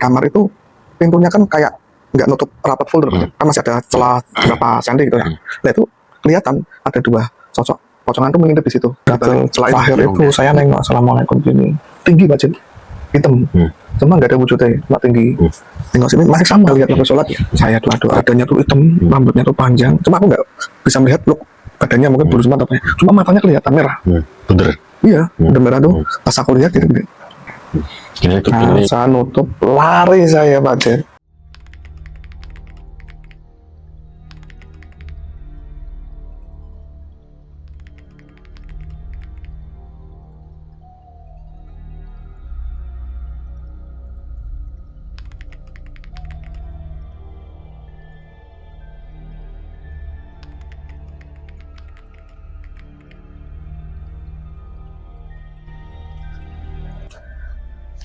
kamar itu pintunya kan kayak nggak nutup rapat full, kan masih ada celah berapa senti gitu ya. Nah itu kelihatan ada dua sosok pocongan tuh mengintip di situ. Di celah akhir itu saya nengok, assalamualaikum gini, tinggi banget, hitam, cuma nggak ada wujudnya, cuma tinggi. Tengok sini masih sama lihat waktu sholat ya. Saya doa adanya tuh hitam, rambutnya tuh panjang, cuma aku nggak bisa melihat look badannya, mungkin bulu semua apa, cuma matanya kelihatan merah. Bener. Iya, udah merah tuh. Pas aku lihat gitu. Nah, saya nutup, lari saya Pak Jen.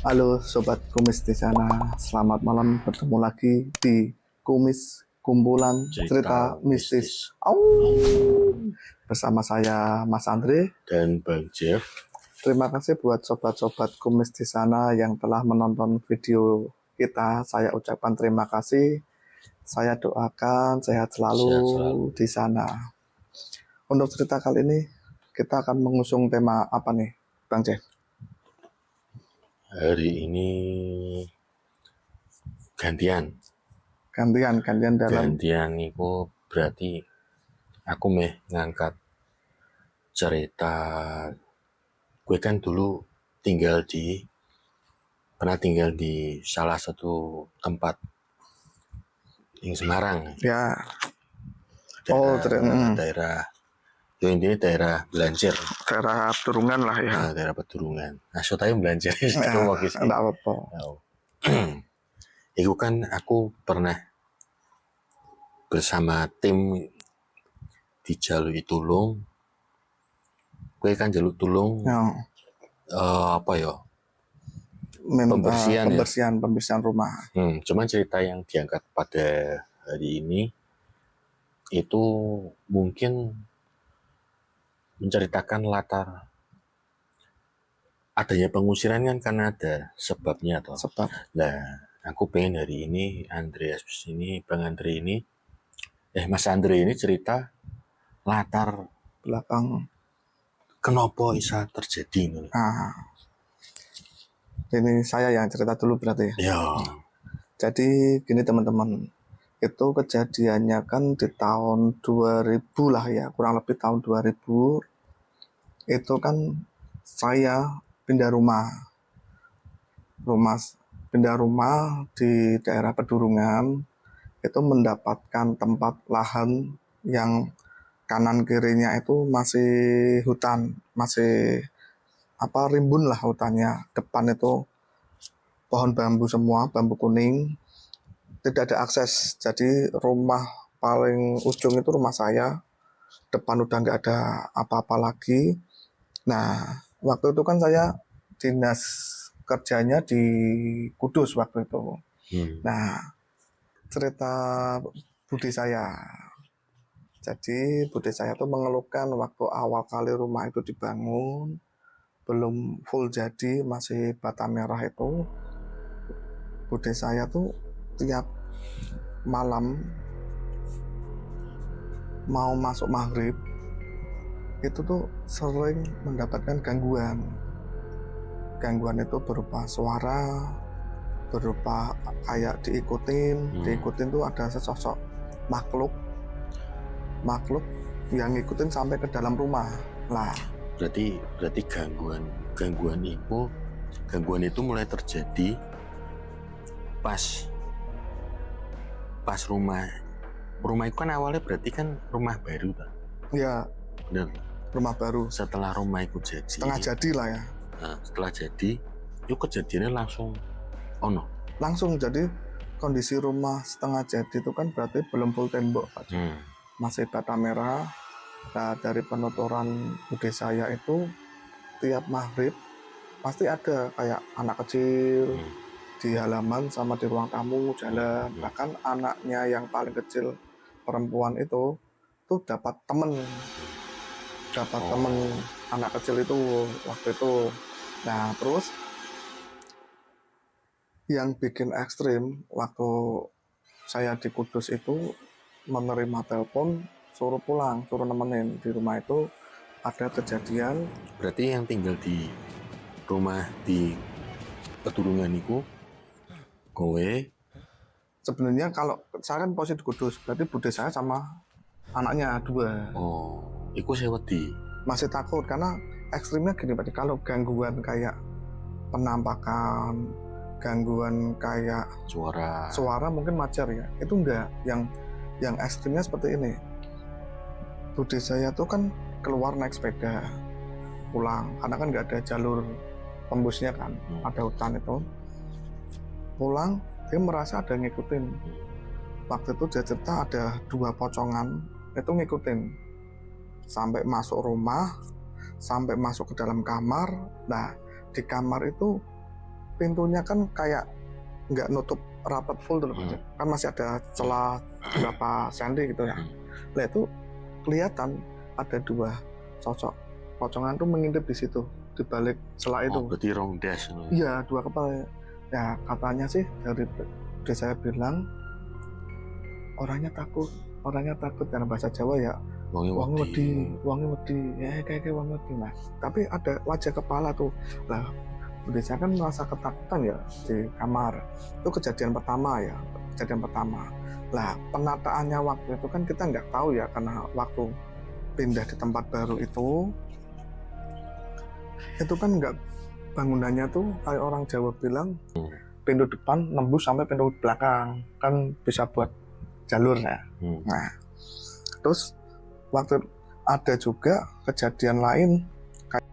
Halo Sobat Kumis di sana, selamat malam, bertemu lagi di Kumis Kumpulan Cerita Mistis. Bersama saya Mas Andre dan Bang Jeff. Terima kasih buat sobat-sobat Kumis di sana yang telah menonton video kita. Saya ucapkan terima kasih. Saya doakan sehat selalu di sana. Untuk cerita kali ini kita akan mengusung tema apa nih, Bang Jeff? Hari ini gantian dalam gantian itu berarti aku ngangkat cerita. Gue kan dulu pernah tinggal di salah satu tempat di Semarang ya. Daerah ini daerah Belancir, daerah Pedurungan lah ya. Daerah Pedurungan. Nah, soalnya Belancir itu enggak apa-apa. Itu kan aku pernah bersama tim di Jalur Tulung. Gue kan Jalur Tulung pembersihan rumah. Cuman cerita yang diangkat pada hari ini itu mungkin menceritakan latar adanya pengusiran kan karena ada sebabnya atau sebab. Nah, aku pengen hari ini Mas Andre ini cerita latar belakang kenapa bisa terjadi. Ini saya yang cerita dulu berarti ya. Jadi gini teman-teman, itu kejadiannya kan di tahun 2000 lah ya, kurang lebih tahun 2000. Itu kan saya pindah rumah di daerah Pedurungan. Itu mendapatkan tempat lahan yang kanan kirinya itu masih hutan, masih rimbun lah hutannya. Depan itu pohon bambu semua, bambu kuning, tidak ada akses. Jadi rumah paling ujung itu rumah saya, depan udah nggak ada apa-apa lagi. Nah, waktu itu kan saya dinas kerjanya di Kudus waktu itu. Nah, cerita budi saya. Jadi budi saya tuh mengeluhkan waktu awal kali rumah itu dibangun, belum full jadi, masih bata merah itu. Budi saya tuh tiap malam mau masuk maghrib itu tuh sering mendapatkan gangguan. Gangguan itu berupa suara, berupa kayak diikutin tuh ada sesosok makhluk yang ngikutin sampai ke dalam rumah lah. Berarti gangguan itu mulai terjadi pas rumah itu kan awalnya berarti kan rumah baru kan? Iya. Benar. Rumah baru. Setelah rumah itu jadi. Setengah jadi lah ya. Nah, setelah jadi, itu kejadiannya langsung langsung jadi kondisi rumah setengah jadi itu kan berarti belum full tembok, Pak. Masih bata merah. Nah, dari penuturan budi saya itu tiap maghrib pasti ada kayak anak kecil di halaman sama di ruang tamu jalan. Bahkan anaknya yang paling kecil perempuan itu tuh dapat temen anak kecil itu waktu itu. Nah terus Yang bikin ekstrim waktu saya di Kudus itu menerima telepon suruh pulang, suruh nemenin di rumah itu ada kejadian. Berarti yang tinggal di rumah di Pedurungan itu kowe. Sebenarnya kalau saya kan posisi di Kudus, berarti bude saya sama anaknya 2. Oh, iku saya wedi. Masih takut karena ekstrimnya gini, berarti kalau gangguan kayak penampakan, gangguan kayak suara mungkin wajar ya. Itu enggak, yang ekstrimnya seperti ini. Bude saya tuh kan keluar naik sepeda pulang karena kan nggak ada jalur tembusnya kan, ada hutan itu. Pulang dia merasa ada yang ngikutin. Waktu itu dia cerita ada 2 pocongan itu ngikutin sampai masuk rumah, sampai masuk ke dalam kamar. Nah di kamar itu pintunya kan kayak nggak nutup rapat full dulu, kan masih ada celah berapa senti gitu ya. Nah itu kelihatan ada 2 sosok pocongan tuh mengintip di situ, di balik celah itu. Berarti rong dash. Iya, 2 kepala. Ya katanya sih dari saya bilang orangnya takut karena bahasa Jawa ya. Wong wedi, ya kayak wong wedi mas. Tapi ada wajah kepala tuh. Lah, saya kan merasa ketakutan ya di kamar. Itu kejadian pertama. Lah, penataannya waktu itu kan kita nggak tahu ya karena waktu pindah di tempat baru itu kan nggak, bangunannya tuh kayak orang Jawa bilang pintu depan nembus sampai pintu belakang, kan bisa buat jalur ya. Nah terus waktu ada juga kejadian lain kayak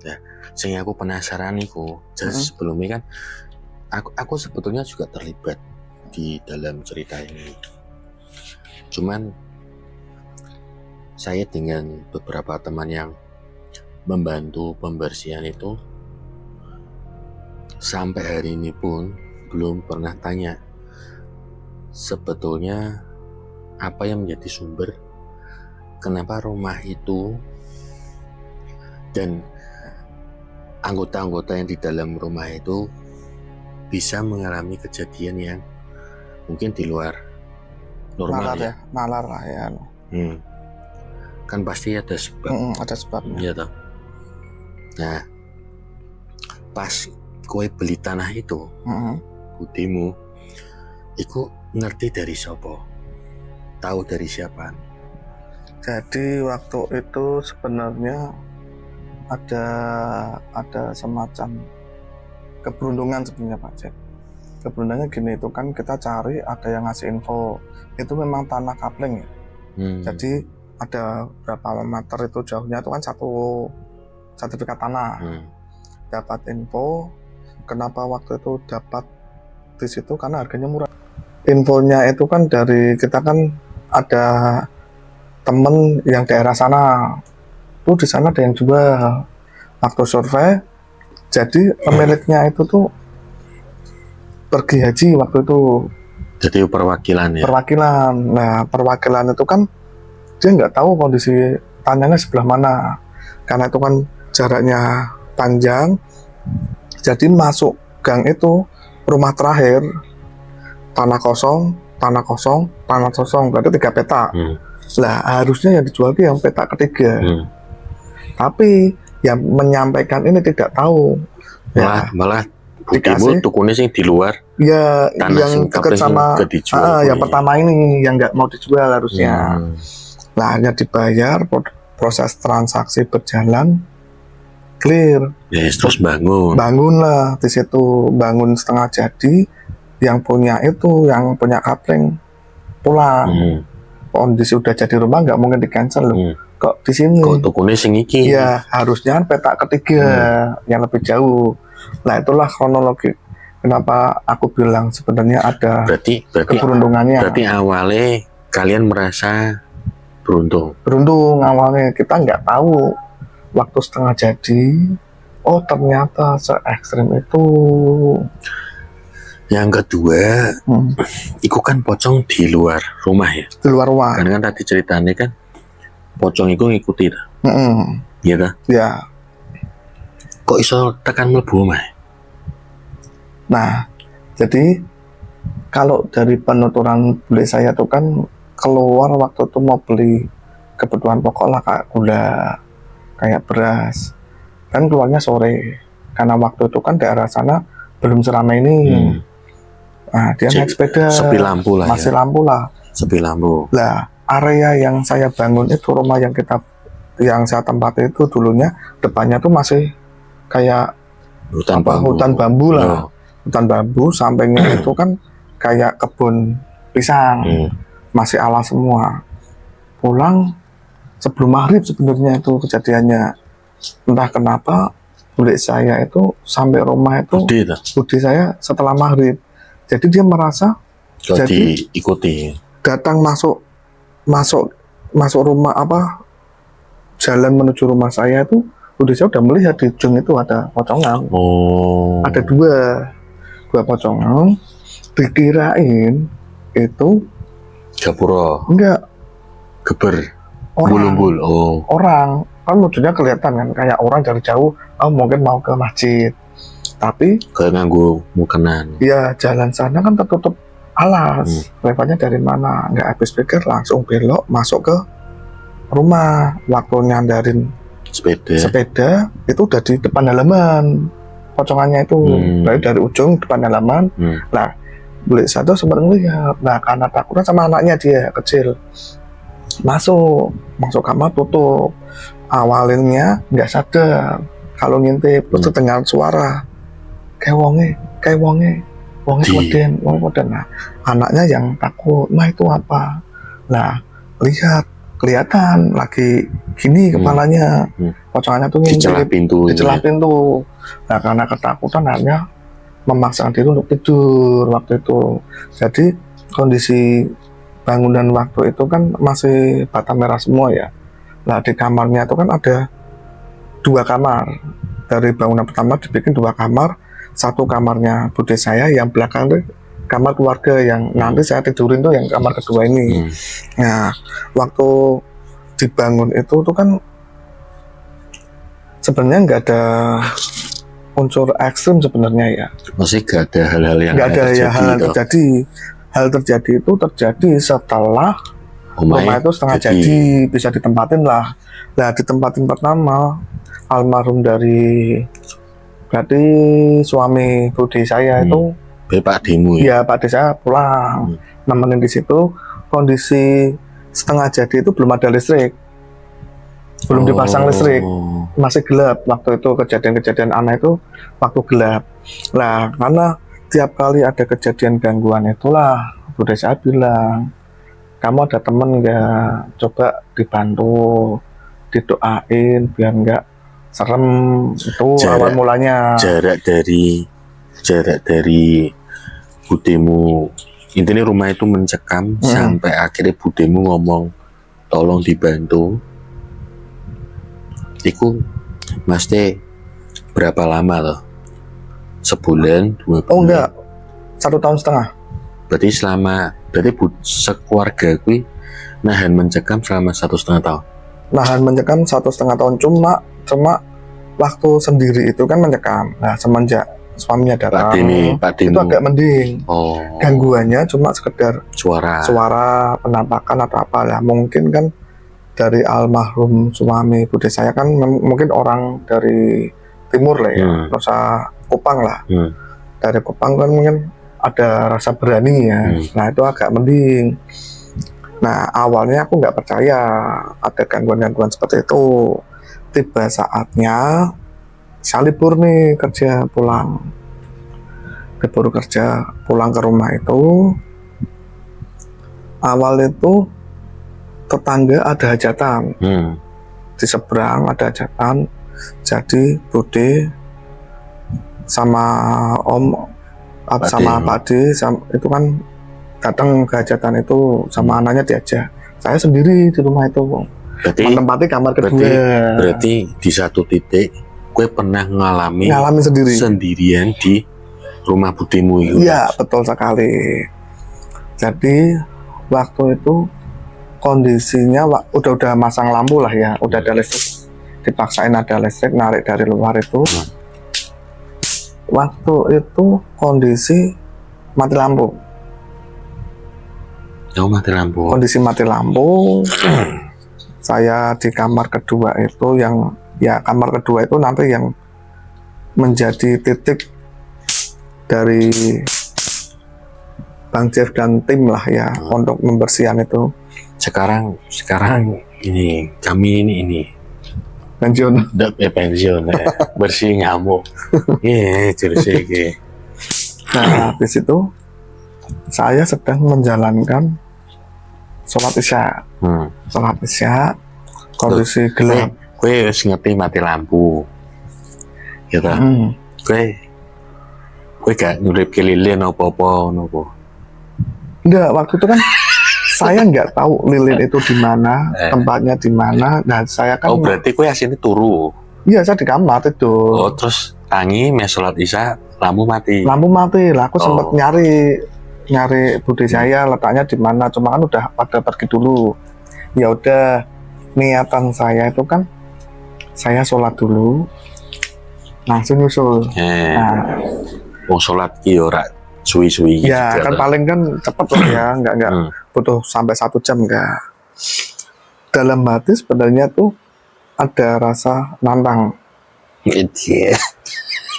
Ya, sehingga aku penasaran niku. Sebelumnya kan aku sebetulnya juga terlibat di dalam cerita ini. Cuman saya dengan beberapa teman yang membantu pembersihan itu sampai hari ini pun belum pernah tanya sebetulnya apa yang menjadi sumber kenapa rumah itu dan anggota-anggota yang di dalam rumah itu bisa mengalami kejadian yang mungkin di luar normal ya. Nalar lah ya. Kan pasti ada sebab. Ada sebabnya. Iya toh. Nah, pas kowe beli tanah itu, budimu, iku ngerti dari siapa? Tahu dari siapa? Jadi waktu itu sebenarnya ada semacam keberuntungan sebenarnya Pak Cek. Keberuntungannya gini, itu kan kita cari ada yang ngasih info itu memang tanah kapling ya. Jadi ada berapa meter itu jauhnya itu kan 1 sertifikat tanah. Dapat info, kenapa waktu itu dapat di situ karena harganya murah. Infonya itu kan dari kita kan ada temen yang daerah sana, tuh di sana ada yang jual. Waktu survei, jadi pemiliknya itu tuh pergi haji waktu itu, Jadi perwakilan ya. perwakilan. Nah, perwakilan itu kan dia nggak tahu kondisi tanahnya sebelah mana, karena itu kan jaraknya panjang. Jadi masuk gang itu rumah terakhir tanah kosong, tanah kosong, tanah kosong, berarti 3 petak. Lah harusnya yang dijual itu yang petak ketiga. Tapi yang menyampaikan ini tidak tahu. Malah dikasih budimu tukunya sih di luar. Ya Tanah yang sing dekat kapling sama sing dijual yang kuwi. pertama ini yang nggak mau dijual harusnya. Nah, hanya dibayar, proses transaksi berjalan clear. Ya terus bangun. Bangunlah di situ, bangun setengah jadi. Yang punya itu, yang punya kapling pulang. Kondisi udah jadi rumah nggak mungkin di cancel loh. Kok di sini? Kok tukunya sing iki? Iya, harusnya kan petak ketiga yang lebih jauh. Nah, itulah kronologi kenapa aku bilang sebenarnya ada Berarti keberuntungannya. Berarti awalnya kalian merasa beruntung. Beruntung awalnya, kita nggak tahu waktu setengah jadi, oh ternyata se-ekstrim itu. Yang kedua, itu kan pocong di luar rumah ya. Di luar rumah. Karena kan tadi ceritanya kan pocong itu ngikuti ta. Iya ta? Ya. Kok iso tekan mlebu omah? Nah, jadi kalau dari penuturan beli saya tuh kan keluar waktu itu mau beli kebutuhan pokok lah, kayak gula, kayak beras, dan keluarnya sore karena waktu itu kan daerah sana belum seramai ini. Nah, dia naik sepeda, sepi lampu lah, masih ya. lampu lah, sepi lampu. Lah area yang saya bangun itu, rumah yang saya tempati itu dulunya depannya tuh masih kayak hutan bambu lah. Hutan bambu, sampingnya itu kan kayak kebun pisang, masih alas semua. Pulang sebelum maghrib sebenarnya itu kejadiannya. Entah kenapa bulik saya itu sampai rumah itu, budi saya setelah maghrib. Jadi dia merasa jadi diikuti. Datang masuk rumah, jalan menuju rumah saya itu, budi saya udah melihat di ujung itu ada pocongan. Ada dua pocongan, dikirain itu Japura. Enggak, geber, orang. Bulumbul. Orang kan wujudnya kelihatan kan kayak orang dari jauh, mungkin mau ke masjid, tapi kayak nganggo mukenan. Ya jalan sana kan tertutup alas. Lewatnya dari mana? Nggak habis pikir, langsung belok masuk ke rumah. Waktu nyandarin sepeda itu udah di depan halaman pocongannya itu. Dari ujung depan halaman. Nah, beli satu sempat ngeliat. Nah, karena takutnya sama anaknya, dia kecil, masuk kamar, tutup. Awalnya nggak sadar kalau ngintip, terus dengar suara wonge weden. Nah, anaknya yang takut, itu apa? Nah, kelihatan lagi gini kepalanya, pocongannya tuh ngintip di celah pintu. Nah, karena ketakutan akhirnya memaksakan diri untuk tidur waktu itu. Jadi kondisi bangunan waktu itu kan masih bata merah semua ya. Nah, di kamarnya itu kan ada 2 kamar. Dari bangunan pertama dibikin 2 kamar. Satu kamarnya bude saya, yang belakang itu kamar keluarga, yang nanti saya tidurin tuh yang kamar kedua ini. Nah, waktu dibangun itu tuh kan sebenarnya nggak ada unsur ekstrim sebenarnya ya. Masih nggak ada hal-hal yang terjadi. Hal terjadi itu terjadi setelah rumah itu setengah jadi, bisa ditempatin lah. Nah, ditempatin pertama almarhum dari berarti suami bude saya itu, Pak Demu ya. Pak De saya pulang nemenin di situ. Kondisi setengah jadi itu belum ada listrik, belum dipasang listrik, masih gelap waktu itu. Kejadian-kejadian aneh itu waktu gelap. Nah, karena tiap kali ada kejadian gangguan itulah bude saya bilang, kamu ada temen nggak, coba dibantu, didoain biar nggak serem. Itu awal mulanya. Jarak dari budemu intinya rumah itu mencekam sampai akhirnya budemu ngomong tolong dibantu. Iku mesti berapa lama loh? Sebulan, 2 bulan? Oh enggak, 1,5 tahun. Berarti sekeluarga gue nahan mencekam selama 1,5 tahun. Nahan mencekam 1,5 tahun, cuma waktu sendiri itu kan mencekam. Nah semenjak suaminya datang, Pak itu Demo. agak mending. Oh, Gangguannya cuma sekedar suara, penampakan atau apa ya. Mungkin kan dari almarhum suami bude saya kan mungkin orang dari timur lah ya, rasa Kupang lah. Dari Kupang kan mungkin ada rasa berani ya. Nah itu agak mending. Nah awalnya aku nggak percaya ada gangguan-gangguan seperti itu. Tiba saatnya saya libur nih kerja pulang ke rumah itu. Awal itu tetangga ada hajatan, di seberang ada hajatan, jadi bude sama om sama Pak D itu kan datang ke hajatan itu sama anaknya diajak. Saya sendiri di rumah itu menempati kamar kedua. Berarti di satu titik gue pernah ngalamin sendirian di rumah budemu itu. Iya betul sekali. Jadi waktu itu kondisinya udah masang lampu lah ya, udah ada listrik, dipaksain ada listrik narik dari luar itu. Waktu itu kondisi mati lampu. Oh, mati lampu. Kondisi mati lampu. Saya di kamar kedua itu kamar kedua itu nanti yang menjadi titik dari Bang Jeff dan tim lah ya untuk membersihkan itu. Sekarang ini kami ini pensiun. Pensiun ya. Bersih nyamuk. Bersih. Nah habis itu saya sedang menjalankan sholat isya. Sholat isya kondisi gelap. Gue harus ngerti mati lampu gitu. Gue gak nyurip ke lilin apa-apa nopo. Enggak, waktu itu kan saya nggak tahu lilin itu di mana, tempatnya di mana. Nah saya kan berarti gue aslinya turu. Iya saya di kamar tidur. Oh terus tangi sholat isya lampu mati lah. Aku sempat nyari bude saya letaknya di mana, cuma kan udah pada pergi dulu. Ya udah, niatan saya itu kan saya sholat dulu langsung nyusul. Nah, sholat ki ora suwi-suwi ya kan paling kan cepet lah ya, nggak butuh sampai 1 jam enggak. Dalam hati sebenarnya tuh ada rasa nantang.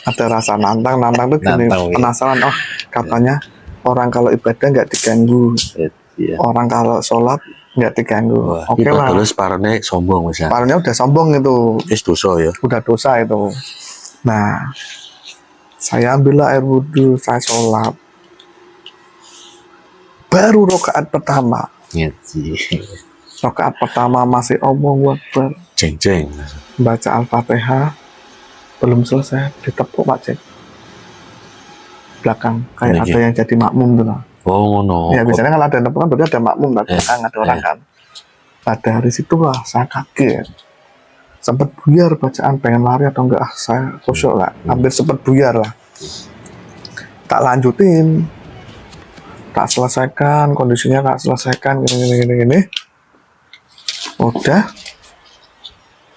Ada rasa nantang tuh gini, penasaran. Oh katanya orang kalau ibadah nggak diganggu, orang kalau sholat nggak diganggu. Oke lah. Terus parane sombong misalnya. Parane udah sombong itu. Dosa ya. Udah dosa itu. Nah, saya ambil air wudhu, saya sholat. Baru rakaat pertama. Rakaat pertama masih Allahu Akbar. Jeng. Baca Al-Fatihah. Belum selesai, ditepuk Pak Cek. Belakang, kayak ada yang jadi makmum tuh. Oh no. Ya biasanya kalau ada nepukan berarti ada makmum belakang ada orang kan. Pada hari situlah saya kaget. Sempat buyar bacaan, pengen lari atau enggak, saya khusyuk lah, hampir sempat buyar lah. Tak lanjutin, tak selesaikan, kondisinya tak selesaikan, gini. Udah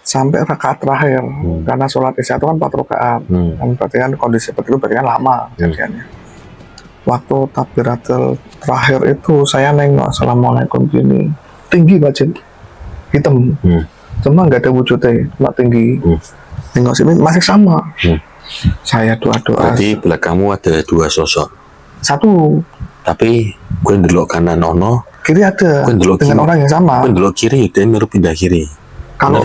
sampai rakaat terakhir, karena sholat isya itu kan 4 rakaat, kan berarti kan kondisi seperti itu berarti kan lama kejadiannya. Waktu takbiratul terakhir itu saya nengok, assalamualaikum gini, tinggi bacaan, hitam, cuma nggak ada wujudnya, cuma tinggi. Nengok sini masih sama. Saya doa-doa. Berarti belakangmu ada 2 sosok. 1. Tapi gue ndelok kanan ono, kiri ada. Dengan kiri, orang yang sama. Gue ndelok kiri, dia baru pindah kiri. Kalau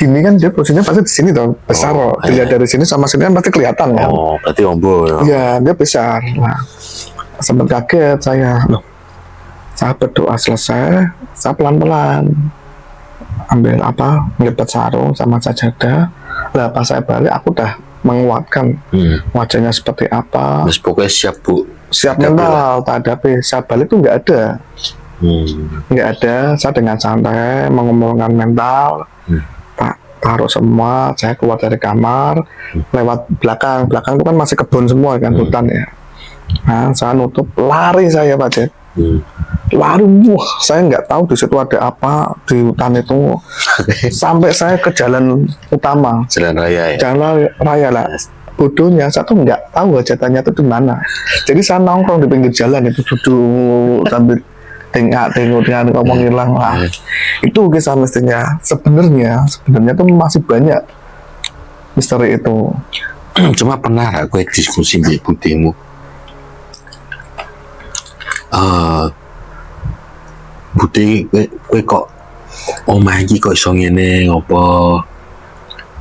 gini kan dia posisinya pasti di sini tuh, besar. Dilihat dari sini sama sini kan pasti kelihatan kan. Oh, berarti ombo ya. Iya, dia besar. Nah, sempat kaget saya. Loh, saya berdoa selesai, saya pelan-pelan ambil ngelipat sarung sama sajadah. Lah pas saya balik aku udah menguatkan wajahnya seperti apa. Mas pokoknya siap bu siap Nggak mental, tak ada saat balik tuh nggak ada. Nggak ada. Saya dengan santai mengumpulkan mental, tak taruh semua. Saya keluar dari kamar, lewat belakang itu kan masih kebun semua kan, hutan ya. Nah, saya nutup, lari saya Pak Jet. Lari, wah, saya nggak tahu di situ ada apa di hutan itu. Sampai saya ke jalan utama, Jalan raya ya. jalan raya lah. Bodohnya, saya tuh nggak tahu hajatannya itu di mana. Jadi saya nongkrong di pinggir jalan itu, duduk sambil tengok ngomong hilang lah. Itu kisah mestinya. Sebenarnya tuh masih banyak misteri itu. Cuma pernah gak gue diskusi di budemu, Budi gue kok omah iki kok iso ngene ngopo?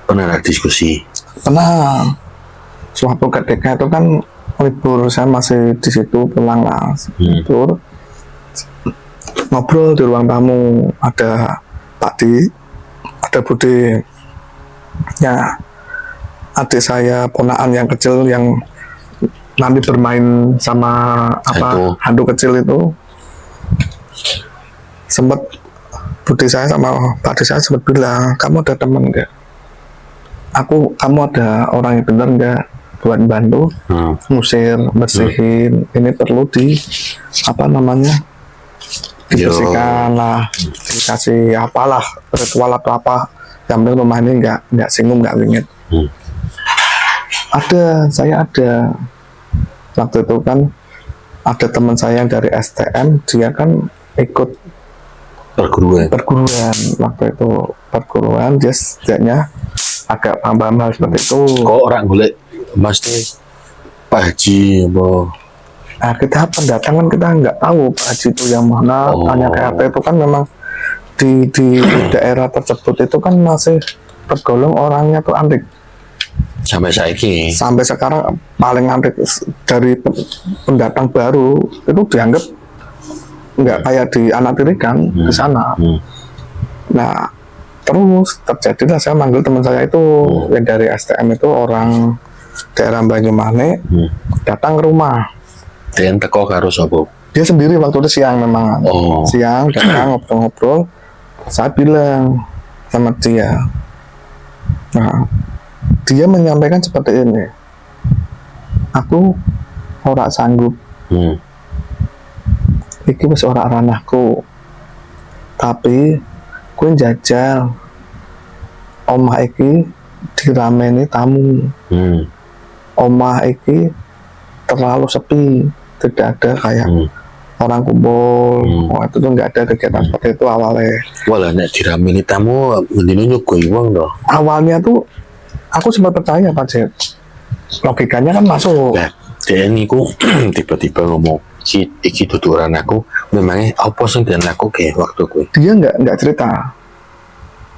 Pernah ada diskusi? Pernah. Suatu ketika itu kan libur, saya masih di situ, pulang lah libur, ngobrol di ruang tamu, ada Pak Di, ada Budi, ya adik saya ponakan yang kecil yang nanti bermain sama hantu kecil itu. Sempat Budi saya sama Pak Di saya sempat bilang, kamu ada teman enggak? Kamu ada orang yang benar enggak buat bantu ngusir, bersihin, ini perlu dibersihkan lah, dikasih apalah ritual atau apa, yang penting rumah ini nggak singgung, nggak wingit. Saya ada waktu itu kan ada teman saya yang dari STM, dia kan ikut perguruan waktu itu, perguruan, dia setidaknya agak paham hal seperti itu. Kok orang golek mesti Pak Haji apa? Nah, kita pendatangan kita nggak tahu Pak Haji itu yang mana, tanya ke RT itu kan memang di daerah tersebut itu kan masih tergolong orangnya tuh antik. Sampai sekarang paling antik dari pendatang baru itu dianggap nggak kayak di Anatirikan di sana. Nah, terus terjadilah saya manggil teman saya itu yang dari STM itu, orang daerah Banyumanik, datang ke rumah. Dia teko karo sapa? Dia sendiri waktu itu siang memang. Siang datang ngobrol-ngobrol. Saya bilang sama dia. Nah, dia menyampaikan seperti ini. Aku ora sanggup. Iki wis ora ranahku. Tapi kowe njajal omah iki dirameni tamu. Omah iki terlalu sepi, tidak ada kayak orang kumpul. Itu tuh nggak ada kegiatan seperti itu awalnya. Walah nek dirameni tamu mendino nyugoi wong to. Awalnya tuh aku sempat percaya Pak Jet. Logikanya kan masuk. Nah, dia niku tiba-tiba ngomong, iki tuturan aku, memangnya apa sing den aku ke waktu kuwi? Dia nggak cerita.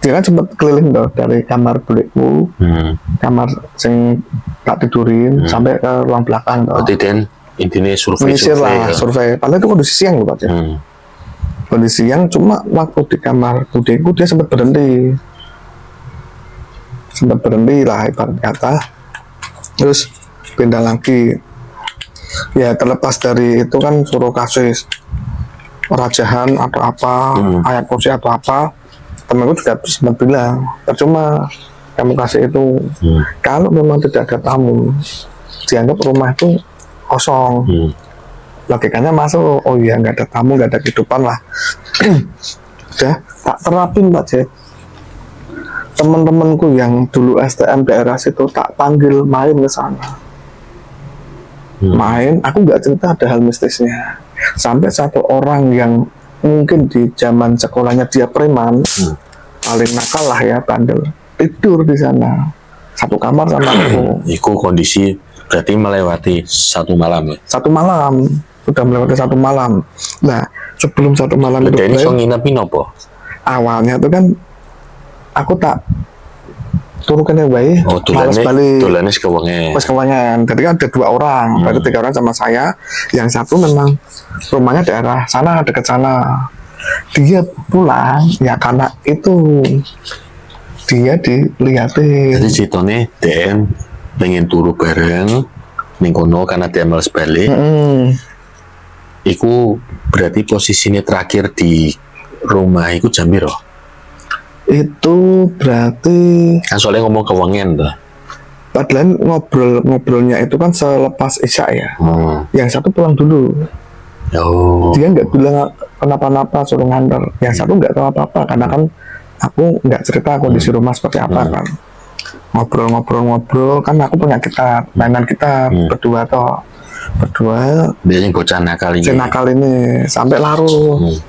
Dia kan sempat keliling tuh dari kamar budekku, kamar sing tak tidurin sampai ke ruang belakang tuh. Berarti den intinya survei. Padahal itu kondisi siang loh Pak Jet. Kondisi siang, cuma waktu di kamar budekku dia sempat berhenti lah ibarat kata, terus pindah lagi. Ya terlepas dari itu kan suruh kasih rajahan atau apa, ayat kursi atau apa, temanku juga sempat bilang percuma kamu kasih itu. Kalau memang tidak ada tamu, dianggap rumah itu kosong. Logikanya masuk, oh iya nggak ada tamu, nggak ada kehidupan lah. Udah tak terapin Pak Jet. Teman-temanku yang dulu STM daerah situ tak panggil main ke sana. Main, aku nggak cerita ada hal mistisnya. Sampai satu orang yang mungkin di zaman sekolahnya dia preman, paling nakal lah ya, bandel, tidur di sana satu kamar sama aku. Iku kondisi berarti melewati satu malam ya? Satu malam, sudah melewati satu malam. Nah, sebelum satu malam itu ini so nginepin apa? Awalnya itu kan aku tak turunkan yang baik, malas balik. Tulannya kewangan. Jadi kan ada dua orang, berarti 3 orang sama saya. Yang satu memang rumahnya daerah sana, dekat sana. Dia pulang, ya karena itu dia dilihatin. Jadi ceritanya DM pengen turu bareng, ning kono karena dia males balik. Iku berarti posisinya terakhir di rumah iku jam piro? Itu berarti Kan soalnya ngomong ke wengen tuh. padahal ngobrolnya itu kan selepas isya ya. Yang satu pulang dulu. Oh. Dia nggak bilang kenapa-napa suruh nganter. Yang satu nggak tahu apa-apa karena kan aku nggak cerita kondisi rumah seperti apa kan. Ngobrol kan aku punya gitar, mainan gitar berdua Biasanya bocah nakal ini. nakal ini sampai larut.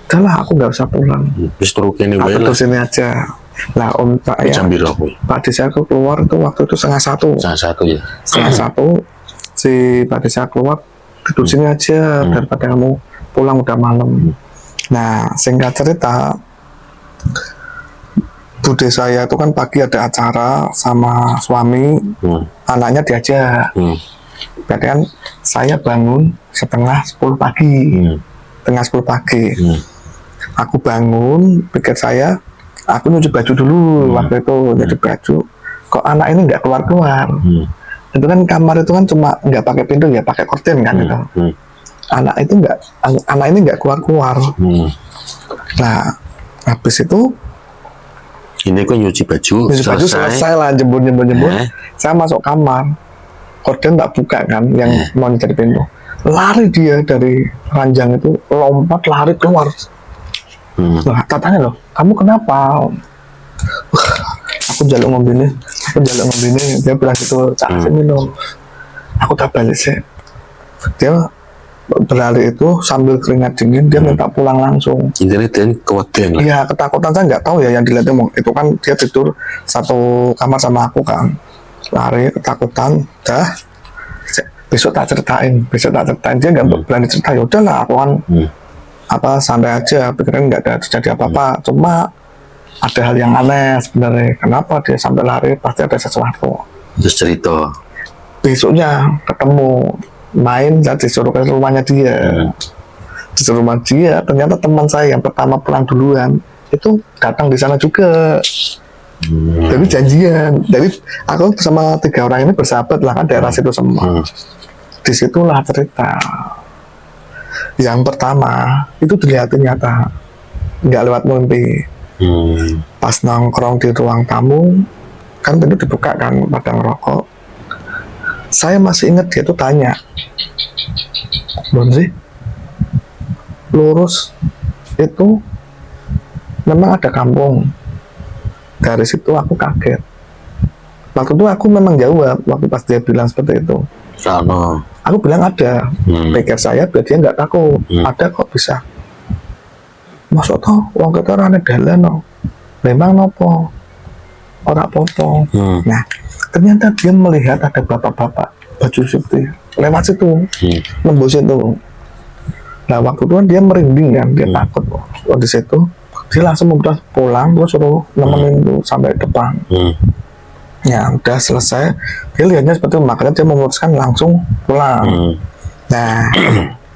Udahlah aku nggak usah pulang, Terus terukin aku wae lah. terus sini aja lah om Pak ya. Jam piro kuwi? Pak Desa aku keluar itu waktu itu 1:30 Jam 1 ya. 1:30 si Pak Desa keluar, tidur sini aja daripada kamu pulang udah malam. Nah singkat cerita, bude saya itu kan pagi ada acara sama suami, anaknya diajak. Berarti kan saya bangun setengah 10 pagi. Aku bangun, pikir saya, aku nyuci baju dulu waktu itu, nyuci baju. Kok anak ini nggak keluar-keluar? Itu kan kamar itu kan cuma nggak pakai pintu ya, pakai korden kan itu. Anak ini nggak keluar-keluar. Nah, habis itu Ini aku nyuci baju selesai lah, jembur. Saya masuk kamar, korden tak buka kan, yang mau nyari pintu. Lari dia dari ranjang itu, lompat lari keluar. Nah, tanya loh, kamu kenapa? Aku jaluk mobilnya. Dia bilang gitu, cak sini loh. Aku tak balik sih. Dia berlari itu sambil keringat dingin, dia minta pulang langsung. Intinya dia keweden lah. Iya, ketakutan saya nggak tahu ya yang dilihatnya. Itu kan dia tidur satu kamar sama aku kan. Lari, ketakutan, dah. Besok tak ceritain. Dia nggak berani cerita. Ya udahlah, aku kan santai aja, pikiran nggak ada terjadi apa-apa. Cuma ada hal yang aneh sebenarnya. Kenapa dia sampai lari? Pasti ada sesuatu. Terus cerita. Besoknya ketemu, main, saya disuruh ke rumahnya dia. Disuruh rumah dia, ternyata teman saya yang pertama pulang duluan itu datang di sana juga. Jadi janjian. Jadi aku sama 3 orang ini bersahabat lah kan, daerah situ semua. Disitulah cerita. Yang pertama itu dilihatin nyata, nggak lewat mimpi. Pas nongkrong di ruang tamu, kan pintu dibuka kan, pada ngerokok. Saya masih ingat dia tuh tanya, Bondri, lurus itu memang ada kampung. Dari situ aku kaget. Waktu itu aku memang jawab, waktu pas dia bilang seperti itu. Sama. Aku bilang ada. Pikir saya biar dia nggak takut. Ada kok bisa. Masuk toh, wong kita rane dalan no. Memang nopo, ora popo. Nah, ternyata dia melihat ada bapak-bapak baju putih lewat situ, nembus itu. Nah, waktu itu kan dia merinding kan, dia takut. Di situ, dia langsung udah pulang, terus suruh nemenin tuh sampai depan. Ya, udah selesai. Dia lihatnya seperti itu, makanya dia memutuskan langsung pulang. Nah,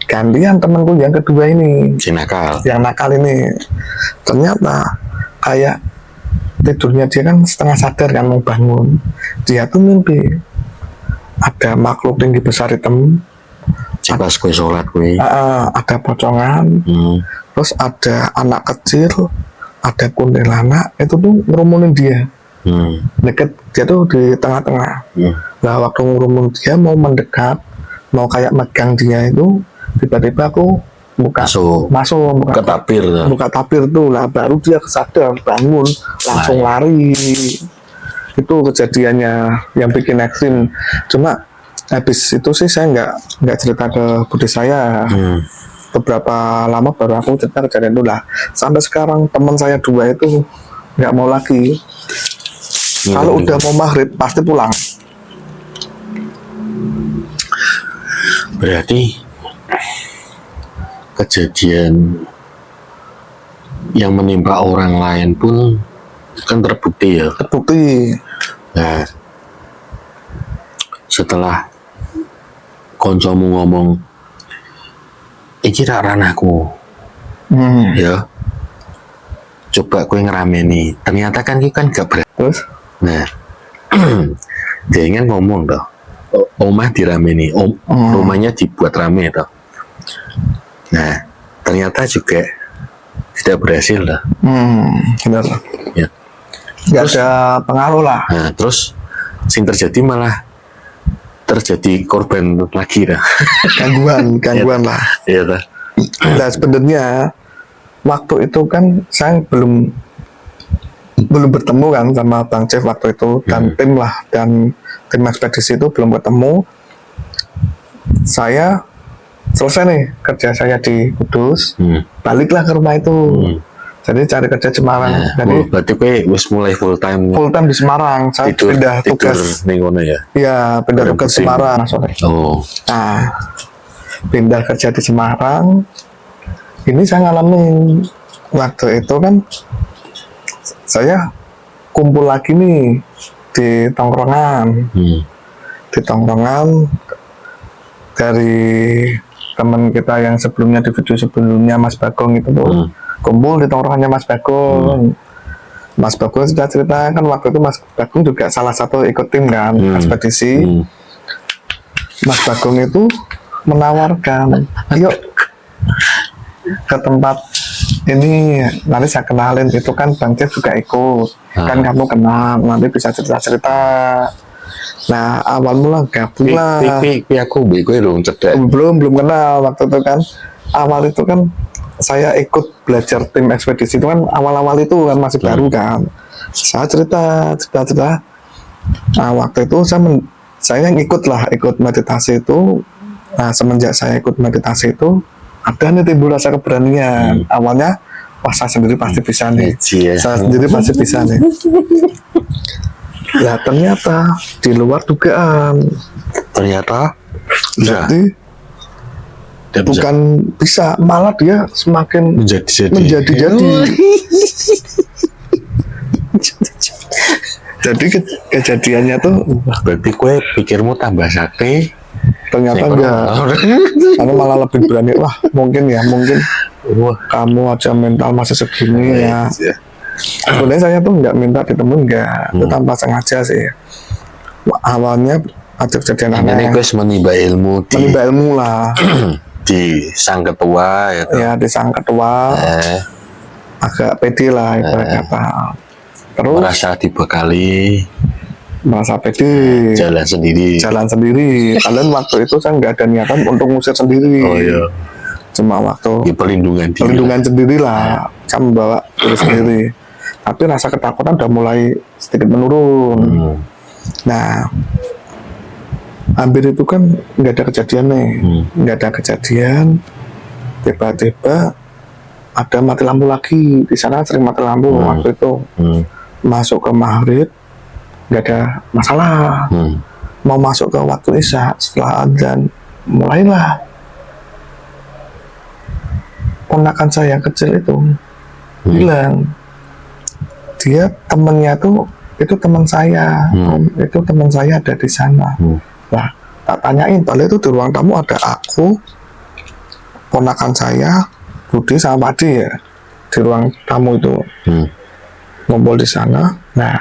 gantian temanku yang kedua ini, Si nakal. yang nakal ini, ternyata kayak tidurnya dia kan setengah sadar kan mau bangun, dia tuh mimpi ada makhluk tinggi besar hitam, Pas kue sholat kue. ada pocongan, terus ada anak kecil, ada kuntilanak, itu tuh ngerumunin dia. Deket, dia tuh di tengah-tengah. Nah, waktu ngerumun dia mau mendekat, mau kayak megang dia itu, tiba-tiba aku masuk buka tapir tuh lah, baru dia sadar, bangun, langsung lari. Itu kejadiannya yang bikin ekstrim. Cuma habis itu sih saya nggak cerita ke budi saya. Beberapa lama baru aku cerita kejadian itu lah. Sampai sekarang teman saya 2 itu nggak mau lagi. Kalau udah mau maghrib pasti pulang. Berarti kejadian yang menimpa orang lain pun kan terbukti ya. Terbukti. Nah, setelah koncomu ngomong, iki rak ranahku, ya, coba kue ngerameni. Ternyata kan itu kan gak berat. Terus? Nah, dia ingin ngomong dong. omah dirame nih, rumahnya dibuat rame toh. Nah, ternyata juga tidak berhasil lah. Benar. Ya. Nggak Terus- ada pengaruh lah. Nah, terus sing terjadi malah terjadi korban lagi lah. Gangguan lah. Iya toh. Nah sebenarnya waktu itu kan saya belum bertemu kan sama Bang Jeff waktu itu, dan tim ekspedisi itu belum ketemu. Saya selesai nih kerja saya di Kudus, baliklah ke rumah itu. Jadi cari kerja Semarang. Nah, Jadi berarti kowe wis mulai full time di Semarang. Saya pindah tugas. ning kono ya. Iya, pindah tugas Tim. Semarang. Sorry. Oh. Nah, pindah kerja di Semarang. Ini saya ngalamin waktu itu kan saya kumpul lagi nih di tongkrongan. Di tongkrongan dari teman kita yang sebelumnya di video sebelumnya, Mas Bagong itu tuh kumpul di tongkrongannya Mas Bagong. Mas Bagong sudah cerita kan waktu itu Mas Bagong juga salah satu ikut tim kan ekspedisi. Mas Bagong itu menawarkan, yuk ke tempat ini, nanti saya kenalin, itu kan Bang Jeff juga ikut, kan kamu kenal, nanti bisa cerita-cerita. Nah awal mula gabung lah. Aku kowe dong cedek. Belum kenal waktu itu kan. Awal itu kan saya ikut belajar tim ekspedisi itu kan awal-awal itu kan masih baru kan. Saya cerita. Nah waktu itu saya ikut meditasi itu. Nah semenjak saya ikut meditasi itu ada nih timbul rasa keberanian. Awalnya wah saya sendiri pasti bisa nih. Saya sendiri pasti bisa nih. Ya ternyata di luar dugaan. Ternyata bisa. Jadi bukan bisa, malah dia semakin menjadi. Jadi kejadiannya tuh berarti kue pikirmu tambah sakti, ternyata enggak. Karena malah lebih berani. Wah mungkin kamu aja mental masih segini ya. Sebenarnya saya tuh nggak minta ditemuin, enggak. Itu tanpa sengaja sih. Awalnya ada kejadian aneh. Ini gue menimba ilmu lah. Di sang ketua gitu. Ya di sang ketua agak pede lah ibaratnya kata. Terus merasa pede jalan sendiri. Kalian waktu itu saya nggak ada niatan untuk ngusir sendiri. Oh iya. Cuma waktu pelindungan sendiri lah. Saya membawa diri sendiri. Tapi rasa ketakutan udah mulai sedikit menurun. Nah hampir itu kan nggak ada kejadian nih, tiba-tiba ada mati lampu lagi. Di sana sering mati lampu waktu itu. Masuk ke maghrib nggak ada masalah. Mau masuk ke waktu isya setelah adzan mulailah ponakan saya yang kecil itu bilang, dia temennya tuh itu teman saya, itu teman saya ada di sana. Nah, tak tanyain, padahal itu di ruang tamu ada aku, ponakan saya, Budi sama Padi ya, di ruang tamu itu ngumpul di sana. Nah,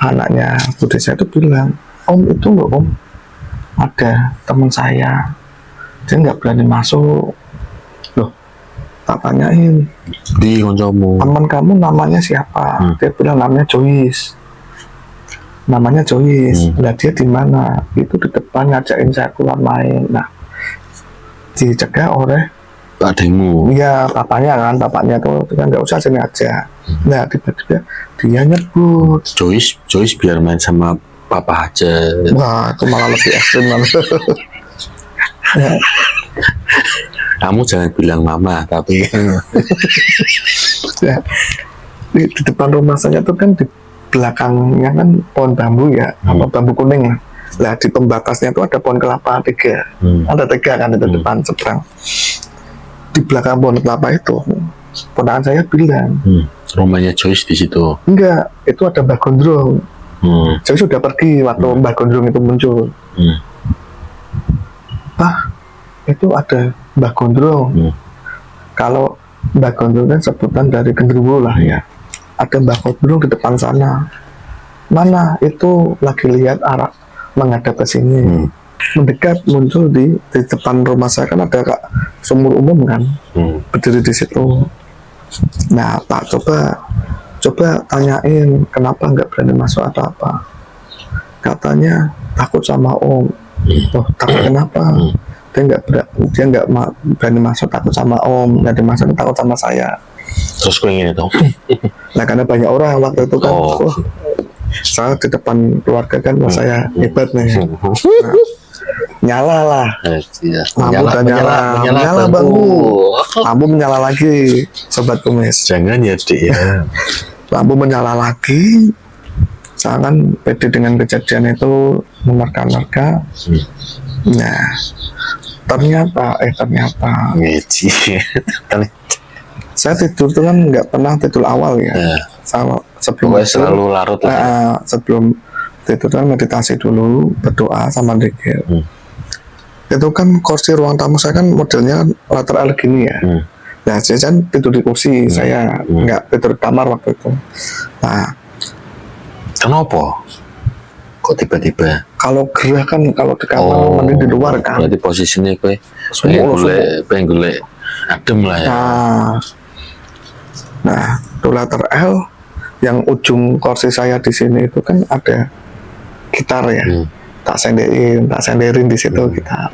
anaknya Budi saya itu bilang, Om itu loh Om, ada teman saya, dia nggak berani masuk. Loh, tak tanyain, di koncomu, teman kamu namanya siapa? Dia bilang namanya Joyce. Lah dia di mana? Itu di depan ngajakin saya keluar main. Nah, dicegah oleh adikmu. Iya, bapaknya tuh kan nggak usah sini aja. Nah, tiba-tiba dia nyebut Joyce biar main sama papa aja. Wah, itu malah lebih ekstrim kan. Ya. Kamu jangan bilang mama, tapi Ya, di depan rumah saya tuh kan di belakangnya kan pohon bambu ya, apa bambu kuning lah. Nah di pembatasnya tuh ada pohon kelapa 3, ada 3 kan di depan seberang. Di belakang pohon kelapa itu, ponakan saya bilang, rumahnya Joyce di situ. Enggak, itu ada Mbak Gondrong. Joyce sudah pergi waktu Mbak Gondrong itu muncul. Pak, itu ada Mbak Gondrong. Kalau Mbak Gondrong kan sebutan dari genderuwo lah ya. Ada Mbak Gondrong di depan sana. Mana itu lagi lihat arah menghadap ke sini. Mendekat muncul di depan rumah saya kan ada kak sumur umum kan, berdiri di situ. Nah tak coba tanyain kenapa nggak berani masuk atau apa. Katanya takut sama Om. Oh takut kenapa? Dia nggak berani masuk takut sama Om, nggak dimasuk takut sama saya. Terus gue ingin itu. Nah karena banyak orang waktu itu kan, saya di depan keluarga kan, saya hebat nih. Nah, nyala lah, lampu udah nyala bangku, lampu menyala lagi, sobat kumis. Jangan ya Dik ya. Lampu menyala lagi, saya kan pede dengan kejadian itu, menerka-nerka. Nah ternyata saya tidur tuh kan nggak pernah tidur awal ya. Sama sebelum tidur, selalu larut sebelum tidur kan meditasi dulu, berdoa sama zikir. Itu kan kursi ruang tamu saya kan modelnya lateral gini ya. Nah saya kan tidur di kursi, saya nggak tidur di kamar waktu itu. Nah kenapa kok tiba-tiba kalau gerah kan kalau di kamar mending di luar kan. Berarti posisinya gue pengen golek adem lah ya. Nah itu letter L yang ujung kursi saya di sini itu kan ada gitar ya. Tak senderin di situ gitar.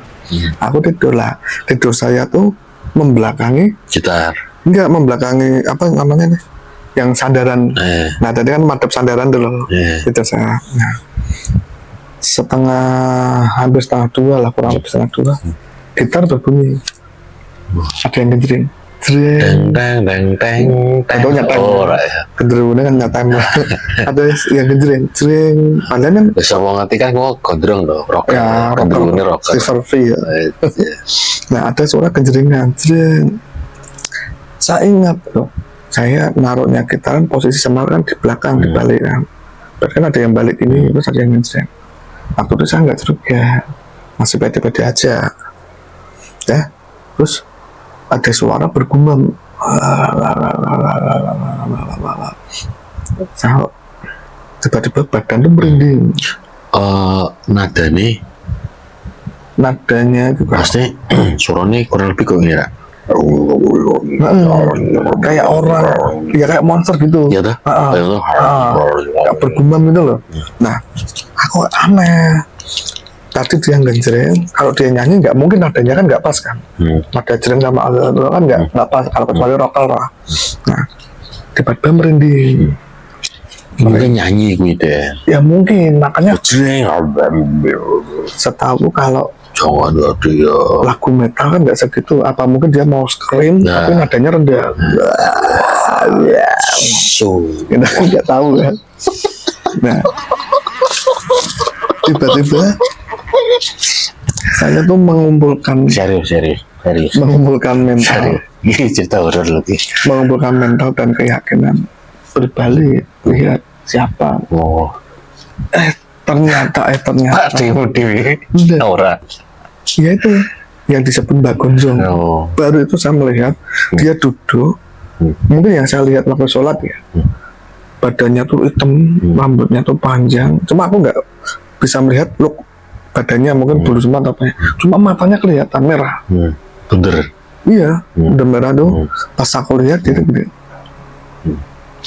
Aku tidur lah. Tidur saya tuh membelakangi gitar. Enggak membelakangi apa namanya nih? Yang sandaran. Nah tadi kan madep sandaran dulu. Tidur saya. Nah, hampir setengah dua lah, kurang lebih setengah dua. Gitar berbunyi. Ada yang ngejering. Teng. Atau nyatem. Genderungnya kan nyatem. Ada yang ngejering. Jreng. Padahal kan bisa mau ngerti kan gue gondrong loh, rocker. Ya, Genderungnya rocker. Silver V ya. Nah ada suara genjeringan. Jreng. Saya ingat loh. Saya naruhnya gitaran posisi senar kan di belakang, di balik kan. Berarti kan ada yang balik ini, terus ada yang ngejreng. Waktu itu saya nggak curiga, masih pede-pede aja. Ya, terus ada suara bergumam. Saya tiba-tiba badan tuh merinding. Nadanya juga. Pasti suaranya kurang lebih kok ya. Kayak orang, ya kayak monster gitu. Iya dah. Kayak bergumam gitu loh. Nah, aku aneh. Tadi dia ngejreng, kalau dia nyanyi nggak mungkin nadanya kan nggak pas kan. Nada jreng sama alto kan nggak pas kalau kecuali rocker lah. Nah, tiba-tiba merinding. Mungkin nyanyi gue deh. Ya mungkin, makanya jreng. setahu kalau jangan dia lagu metal kan nggak segitu. Apa mungkin dia mau scream tapi nadanya rendah. Kita nggak tahu kan. Nah, tiba-tiba saya tuh mengumpulkan mengumpulkan mental. Ini cerita horor lagi. Mengumpulkan mental dan keyakinan berbalik lihat siapa. Ternyata Aura. Ya itu yang disebut Mbak Gonzong. Baru itu saya melihat dia duduk. Mungkin yang saya lihat waktu sholat ya. Badannya tuh hitam, rambutnya tuh panjang. Cuma aku nggak bisa melihat look badannya, mungkin bulu semua apa ya. Cuma matanya kelihatan merah. Bener. Iya, udah merah tuh. Pas aku lihat dia gede.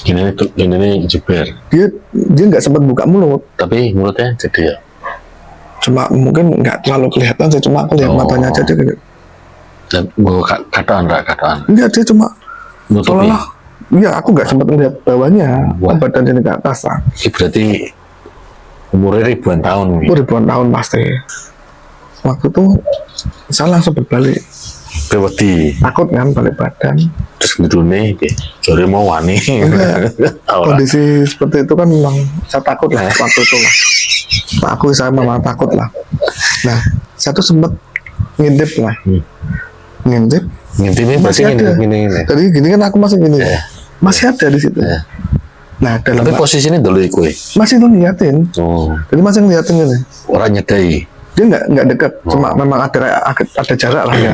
Ini jeber. Dia nggak sempat buka mulut. Tapi mulutnya jadi ya. Cuma mungkin nggak terlalu kelihatan sih, cuma aku lihat matanya aja dia gede. Dan mau kataan. Enggak, dia cuma nutupi. Iya, aku nggak sempat melihat bawahnya. Badan ini ke atas lah. Berarti umurnya ribuan tahun. Ribuan tahun pasti. Waktu itu saya langsung berbalik. Bewedi. Takut kan balik badan. Terus ngedune jare mau wani. Kondisi seperti itu kan memang saya takut lah waktu itu lah. Saya memang takut lah. Nah, saya tuh sempat ngintip lah. Ngintip masih ada. Jadi gini kan aku masih gini. Masih ada di situ. Nah, tapi posisinya dulu ikut. Masih tuh ngeliatin. Jadi masih ngeliatin gini. Orang nyedai. Dia nggak dekat, cuma memang ada jarak lah ya.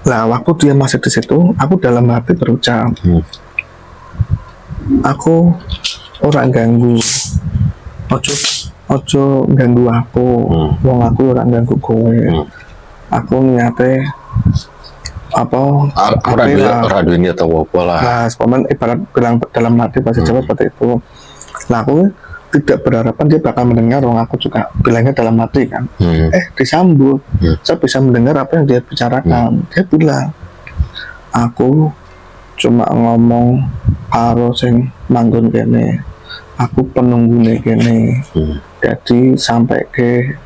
Nah, waktu dia masih di situ, aku dalam hati berucap, aku orang ganggu, ojo ojo ganggu aku, wong aku ora ganggu kowe. Aku niate apa ora duwe niat apa lah. Nah, sepaman ibarat bilang dalam hati bahasa Jawa seperti itu. Nah, aku tidak berharapan dia bakal mendengar, wong aku juga bilangnya dalam hati kan. Disambut. Saya bisa mendengar apa yang dia bicarakan. Dia bilang, aku cuma ngomong karo sing manggon kene. Aku penunggune kene. Jadi sampai ke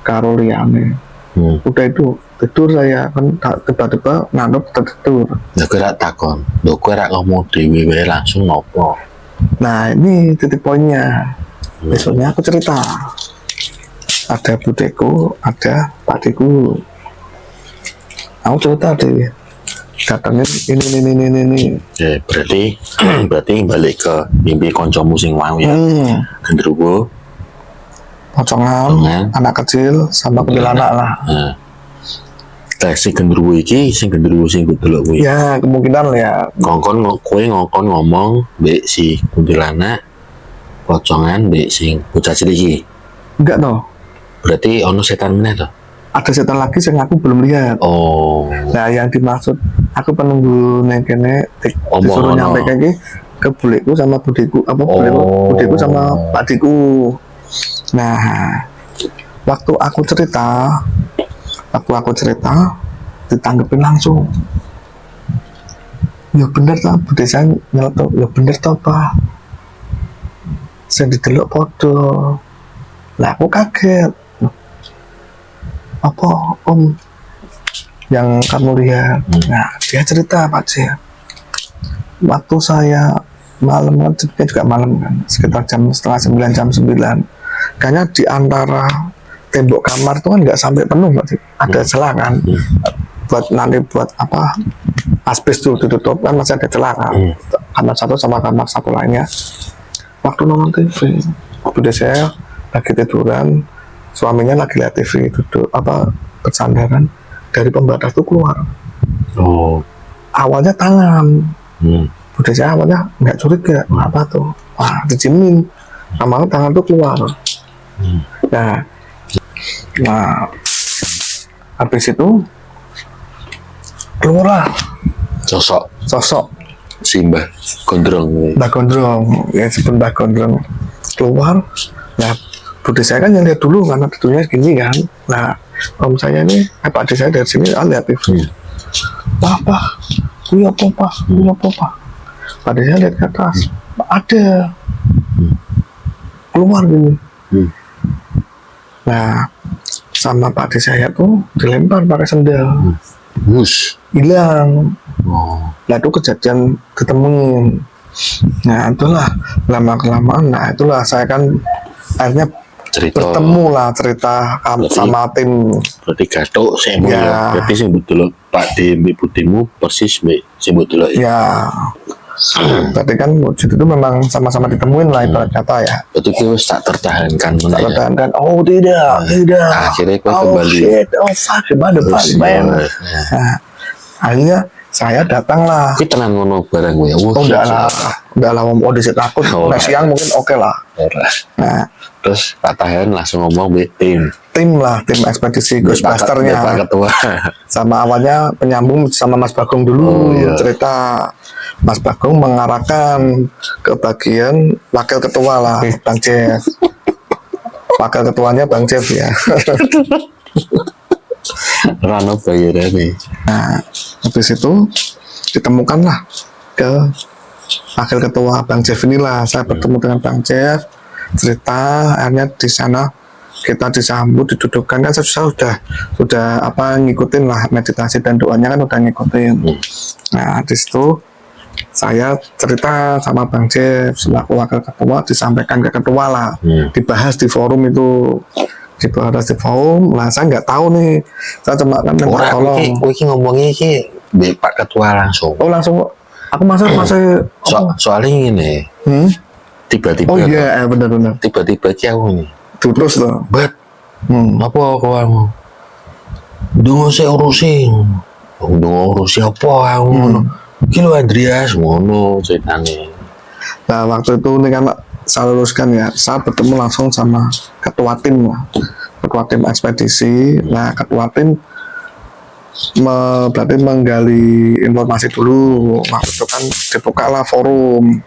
karo liyane. Udah itu tidur saya kan tiba-tiba ngantuk tertidur. Lha kira takon, lho kowe rak ngomong dhewe wae langsung ngopo? Nah, ini titik poinnya. Besoknya aku cerita. Ada budeku, ada pakdeku. Aku cerita deh. Datangnya ini. Berarti balik ke mimpi koncomu sing mau ya. Gendruwo, pocongan, anak kecil sama kuntilanak lah. Si gendruwo iki sing delok kuwi. Ya, kemungkinan ya. Kowe ngongkon ngomong mbek si kuntilanak, pocongan mbek sing bocah cilik iki. Enggak toh. Berarti ono setan meneh toh? Ada setan lagi yang aku belum lihat. Oh. Nah, yang dimaksud aku penunggu neng kene disuruh nyampe lagi ke buleku sama budeku, budeku sama pakdeku. Nah, waktu aku cerita ditanggepin langsung. Ya bener toh, bude saya nyelotok. Ya bener toh, Pak. Saya didelok podo. Lah aku kaget. Apa Om yang kamu lihat? Nah, dia cerita Pak C. Waktu saya malam kan juga malam kan, sekitar setengah 9, jam 9. Kayaknya di antara tembok kamar itu kan nggak sampai penuh Pak C. Ada celah kan. Buat apa? Asbes tuh ditutup kan masih ada celah kan. Kamar satu sama kamar satu lainnya. Waktu nonton TV, bude saya lagi tiduran, suaminya lagi lihat TV, duduk bersandaran, dari pembatas itu keluar. Awalnya tangan. Bude saya awalnya nggak curiga, apa tuh? Wah, dijamin. Lama-lama tangan tuh keluar. Nah, habis itu keluarlah sosok si Mbah Gondrong, ya sebut Mbah Gondrong keluar. Nah, bude saya kan yang lihat dulu karena tidurnya gini kan. Nah, om saya ini, pak saya dari sini lihat TV. Pak, ini apa pak? Pada saya lihat ke atas, ada keluar gini. Nah, sama pak saya tuh dilempar pakai sendal. Hilang. Nah, itu kejadian ketemuin. Nah, itulah lama-kelamaan. Nah, itulah saya kan akhirnya bertemu lah cerita sama tim. Berarti gathuk sing ya. Berarti sing betul Pak D mbek budemu persis mbek sing betul ya. Tadi kan wujud itu memang sama-sama ditemuin lah ibarat kata ya. Berarti kita tak tertahankan. Tertahankan. Oh tidak. Akhirnya kita kembali. Fuck, gimana Pak? Nah, akhirnya saya datang lah. Kita tenan ngono barang gue. Udah lah, mau disitu takut. Nah, siang mungkin oke lah. Nah, terus Pak Tahan langsung ngomong tim ekspedisi Ghostbuster-nya. Pak Ketua. Sama awalnya penyambung sama Mas Bagong dulu cerita. Mas Bagong mengarahkan ke bagian wakil ketua lah, Bang Jeff. Wakil ketuanya Bang Jeff ya. Rano bayaran nih. Nah, habis itu ditemukanlah ke wakil ketua Bang Jeff inilah. Saya bertemu dengan Bang Jeff, cerita, akhirnya di sana kita disambut, didudukkan kan saya sudah ngikutin lah meditasi dan doanya kan udah ngikutin. Nah, di situ saya cerita sama Bang Jeff selaku wakil ketua, disampaikan ke ketua lah, dibahas di forum itu. Lah saya nggak tahu nih, saya cuma kan minta tolong. Iki ngomongnya iki Pak Ketua langsung. Langsung. Aku masih soalnya ini. Tiba-tiba. Oh iya, benar-benar. Tiba-tiba ki aku nih. Terus loh. Apa kamu? Dungo saya urusin. Dungo urusi apa kamu? Kilo Andreas ngono ceritane. Nah waktu itu nih kan saya luruskan ya, saya bertemu langsung sama ketua tim lah, ketua tim ekspedisi. Nah, ketua tim berarti menggali informasi dulu. Waktu itu kan dibukalah forum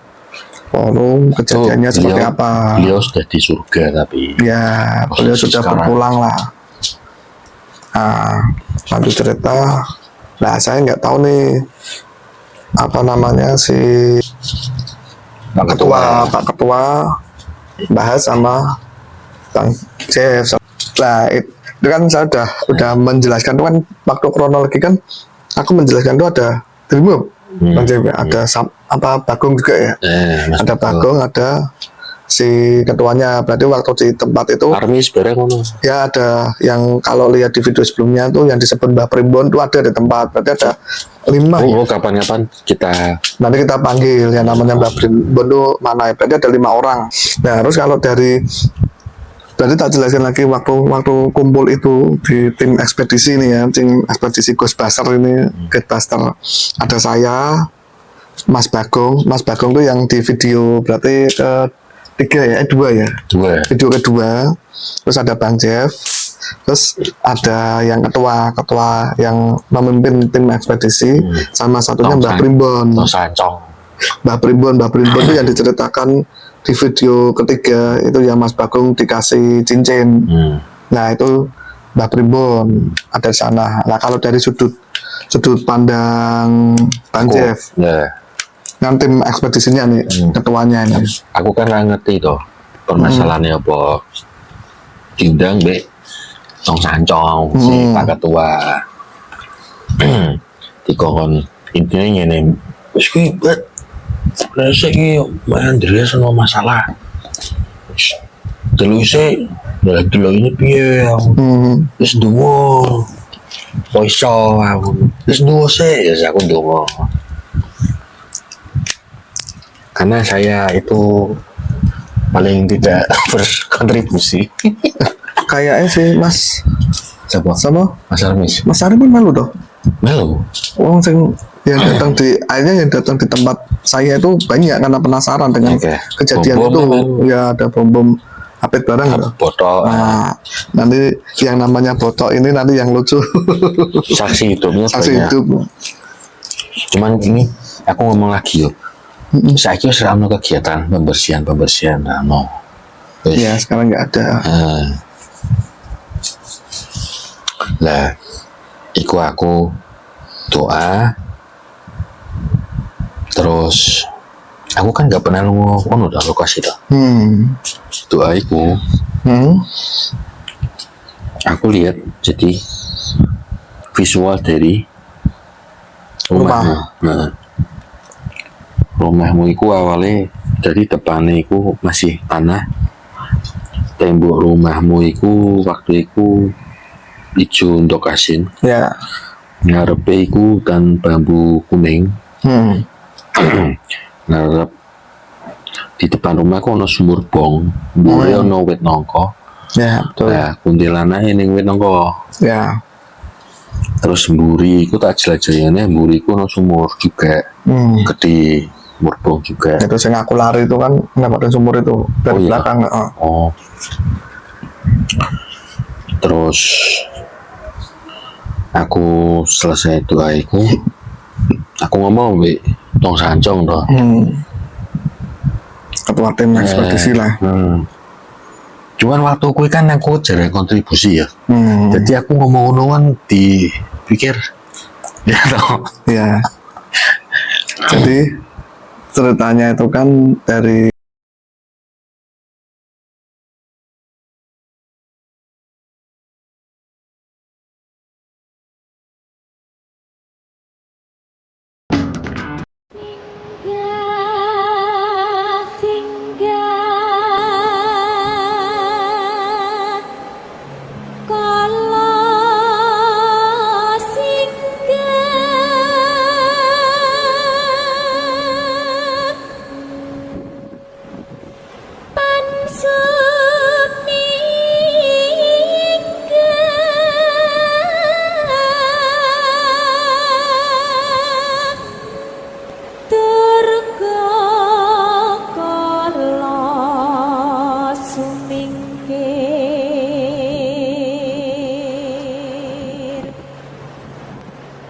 kejadiannya seperti apa. Beliau sudah di surga tapi Ya, beliau sudah berpulang lah. Nah, lanjut cerita. Nah, saya nggak tahu nih apa namanya si Pak Ketua bahas sama Bang Jeff. Nah, itu kan saya udah menjelaskan itu kan waktu kronologi kan aku menjelaskan itu ada dirimu Bang Jeff, ada apa Bagong juga ya. Ada Bagong, ada si ketuanya. Berarti waktu di tempat itu Army sebenarnya ngono. Ya ada yang kalau lihat di video sebelumnya tuh yang disebut Mbah Primbon tuh ada di tempat. Berarti ada 5 ya. Kapan-kapan nanti kita panggil yang namanya Mbah Primbon tuh mana ya. Berarti ada 5 orang. Nah, terus kalau berarti tak jelasin lagi waktu kumpul itu di tim ekspedisi ini ya, tim ekspedisi Ghostbuster ini, Ghostbuster. Ada saya, Mas Bagong tuh yang di video berarti dua ya. Video kedua. Terus ada Bang Jeff. Terus ada yang ketua yang memimpin tim ekspedisi, sama satunya Mbah Primbon. Mbah Primbon itu yang diceritakan di video ketiga itu yang Mas Bagong dikasih cincin. Nah, itu Mbah Primbon ada di sana. Nah, kalau dari sudut pandang Bang Jeff, yang tim ekspedisinya nih, ketuanya ini. Aku kan nggak ngerti toh permasalahannya apa. Diundang be Tong Sancong si Pak Ketua. Dikon intinya ini meski buat resek iki mandiri sama masalah. Dulu ini piye wis duwo. Poiso aku. Wis duwo sih ya aku duwo. Karena saya itu paling tidak berkontribusi. Kayaknya sih Mas Siapa? Sama Mas Armis. Mas Armis pun malu toh. Malu. Wong sing yang datang yang datang di tempat saya itu banyak karena penasaran dengan kejadian bom itu. Ya ada bom apit barang. Botol. Nah, nanti yang namanya botol ini nanti yang lucu. Saksi hidupnya Saksi hidup. Cuman ini aku ngomong lagi yo. Saya kira serama kegiatan pembersihan no. Ya sekarang nggak ada. Lah, iku aku doa, terus aku kan nggak pernah ngono dah lokasi dah. Doa iku, aku lihat jadi visual dari rumahmu. Nah, rumahmu iku awalnya jadi depannya iku masih tanah. Tembok rumahmu iku waktu iku hijau untuk asin. Ya. Ngarepe iku dan bambu kuning. Ngarep di depan rumahku ono sumur bong, mburi ono wit nongko. Ya, betul. Nah, kuntilanake ning wit nongko. Ya. Terus mburi iku tak jelajahane, mburi iku ono sumur juga. Gede. Murbong juga. Itu yang aku lari itu kan mendapatkan sumur itu dari belakang. Terus aku selesai doa itu, aku ngomong be Tong Sancong toh. Ketua tim ekspedisi lah. Cuman waktu aku kan aku jarang kontribusi ya. Jadi aku ngomong-ngomongan dipikir ya toh. Ya. Jadi ceritanya itu kan dari